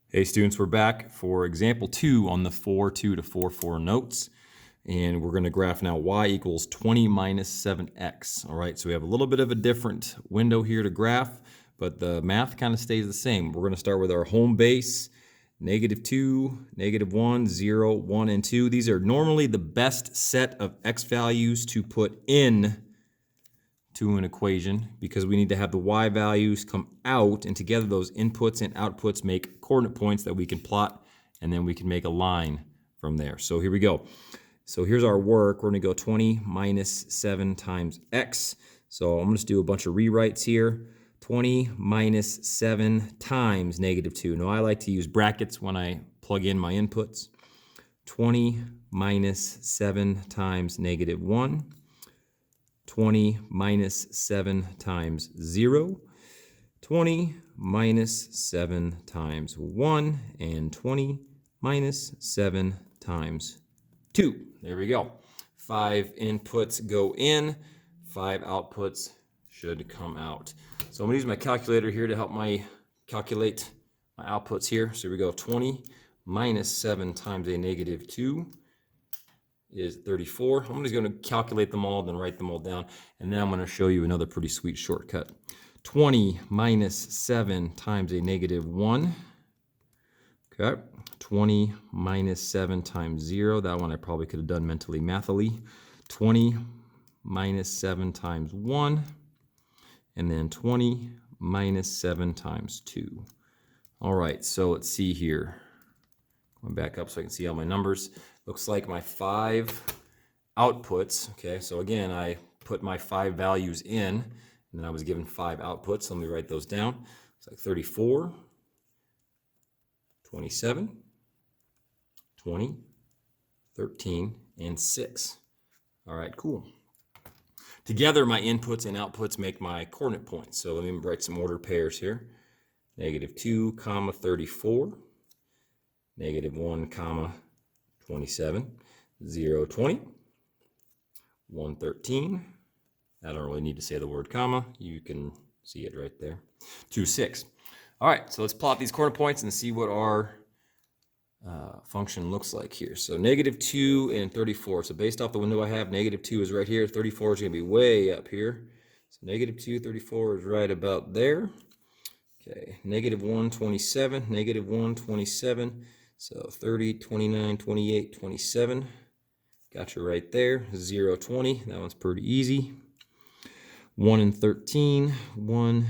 Hey students, we're back for example 2 on the 4-2 to 4-4 notes. And we're going to graph now y equals 20 minus 7x. All right, so we have a little bit of a different window here to graph, but the math kind of stays the same. We're going to start with our home base, -2, -1, 0, 1, and 2. These are normally the best set of x values to put in to an equation because we need to have the y values come out, and together those inputs and outputs make coordinate points that we can plot, and then we can make a line from there. So here we go. So here's our work. We're going to go 20 minus 7 times x. So I'm going to just do a bunch of rewrites here. 20 minus 7 times -2. Now I like to use brackets when I plug in my inputs. 20 minus 7 times -1. 20 minus 7 times 0, 20 minus 7 times 1, and 20 minus 7 times 2. There we go. 5 inputs go in, 5 outputs should come out. So I'm going to use my calculator here to help me calculate my outputs here. So here we go. 20 minus 7 times a -2 is 34. I'm just going to calculate them all, then write them all down, and then I'm going to show you another pretty sweet shortcut. 20 minus 7 times a -1. Okay. 20 minus 7 times 0. That one I probably could have done mentally, mathily. 20 minus 7 times 1. And then 20 minus 7 times 2. All right, so let's see here. Going back up so I can see all my numbers. Looks like my 5 outputs. Okay, so again, I put my 5 values in, and then I was given 5 outputs. So let me write those down. It's like 34, 27, 20, 13, and 6. All right, cool. Together, my inputs and outputs make my coordinate points. So let me write some ordered pairs here. -2, 34, -1, 27, 0, 20, 1, 13. I don't really need to say the word comma. You can see it right there. 2, 6. All right, so let's plot these coordinate points and see what our function looks like here. So -2 and 34. So based off the window I have, -2 is right here. 34 is going to be way up here. So -2, 34 is right about there. Okay, -1, 27, -1, 27. So 30, 29, 28, 27. Got you right there. 0, 20. That one's pretty easy. 1 and 13. 1,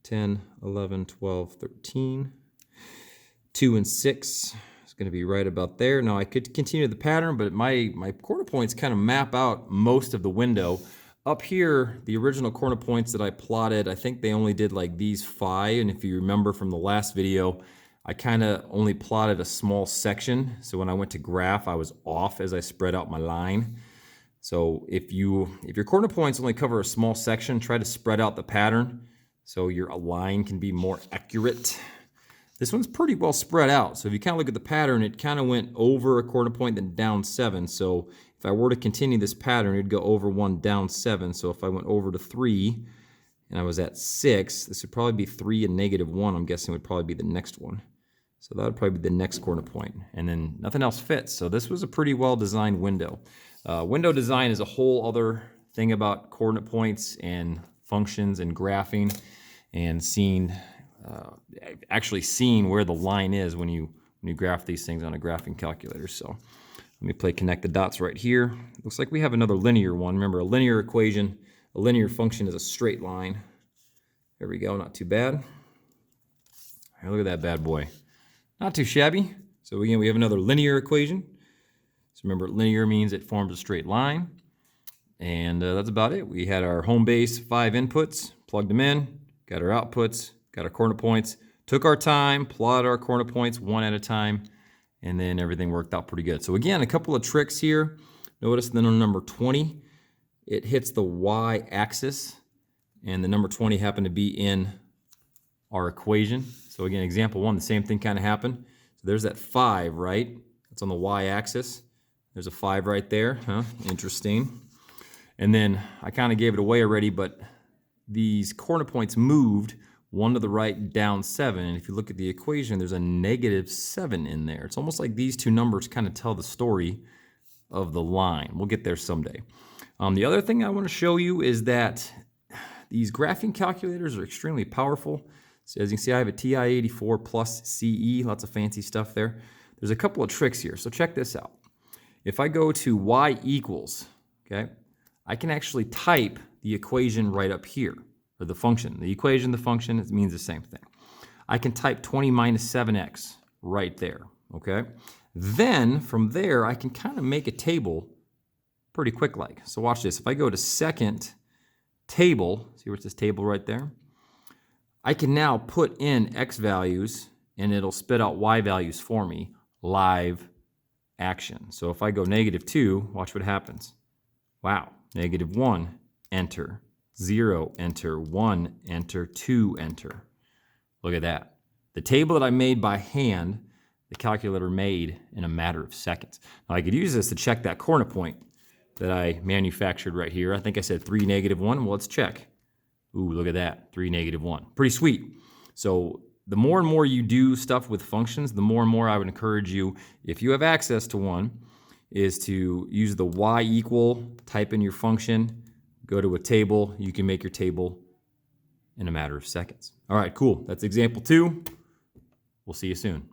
10, 11, 12, 13. 2 and 6 is going to be right about there. Now I could continue the pattern, but my coordinate points kind of map out most of the window. Up here, the original coordinate points that I plotted, I think they only did like these 5. And if you remember from the last video, I kind of only plotted a small section. So when I went to graph, I was off as I spread out my line. So if your coordinate points only cover a small section, try to spread out the pattern so your line can be more accurate. This one's pretty well spread out. So if you kind of look at the pattern, it kind of went over a coordinate point, then down 7. So if I were to continue this pattern, it'd go over 1, down 7. So if I went over to 3 and I was at 6, this would probably be 3 and -1. I'm guessing would probably be the next one. So that would probably be the next coordinate point. And then nothing else fits. So this was a pretty well designed window. Window design is a whole other thing about coordinate points and functions and graphing and actually seeing where the line is when you graph these things on a graphing calculator. So let me play connect the dots right here. Looks like we have another linear one. Remember, a linear equation, a linear function is a straight line. There we go, not too bad. Look at that bad boy. Not too shabby. So again, we have another linear equation. So remember, linear means it forms a straight line. And that's about it. We had our home base, 5 inputs, plugged them in, got our outputs, got our coordinate points, took our time, plotted our coordinate points one at a time, and then everything worked out pretty good. So again, a couple of tricks here. Notice the number 20, it hits the y-axis, and the number 20 happened to be in our equation. So again, example 1, the same thing kind of happened. So there's that 5, right? It's on the y-axis. There's a 5 right there, huh? Interesting. And then I kind of gave it away already, but these coordinate points moved 1 to the right, down 7. And if you look at the equation, there's a -7 in there. It's almost like these two numbers kind of tell the story of the line. We'll get there someday. The other thing I want to show you is that these graphing calculators are extremely powerful. So as you can see, I have a TI-84 plus CE, lots of fancy stuff there. There's a couple of tricks here, so check this out. If I go to y equals, okay, I can actually type the equation right up here, or the function. The equation, the function, it means the same thing. I can type 20 minus 7x right there, okay? Then, from there, I can kind of make a table pretty quick like. So watch this. If I go to second table, see where it says table right there? I can now put in x values, and it'll spit out y values for me, live action. So if I go -2, watch what happens. Wow, -1, enter. 0, enter. 1, enter. 2, enter. Look at that. The table that I made by hand, the calculator made in a matter of seconds. Now I could use this to check that corner point that I manufactured right here. I think I said 3, -1. Well, let's check. Ooh, look at that, 3, -1. Pretty sweet. So the more and more you do stuff with functions, the more and more I would encourage you, if you have access to one, is to use the y equal, type in your function, go to a table. You can make your table in a matter of seconds. All right, cool. That's example 2. We'll see you soon.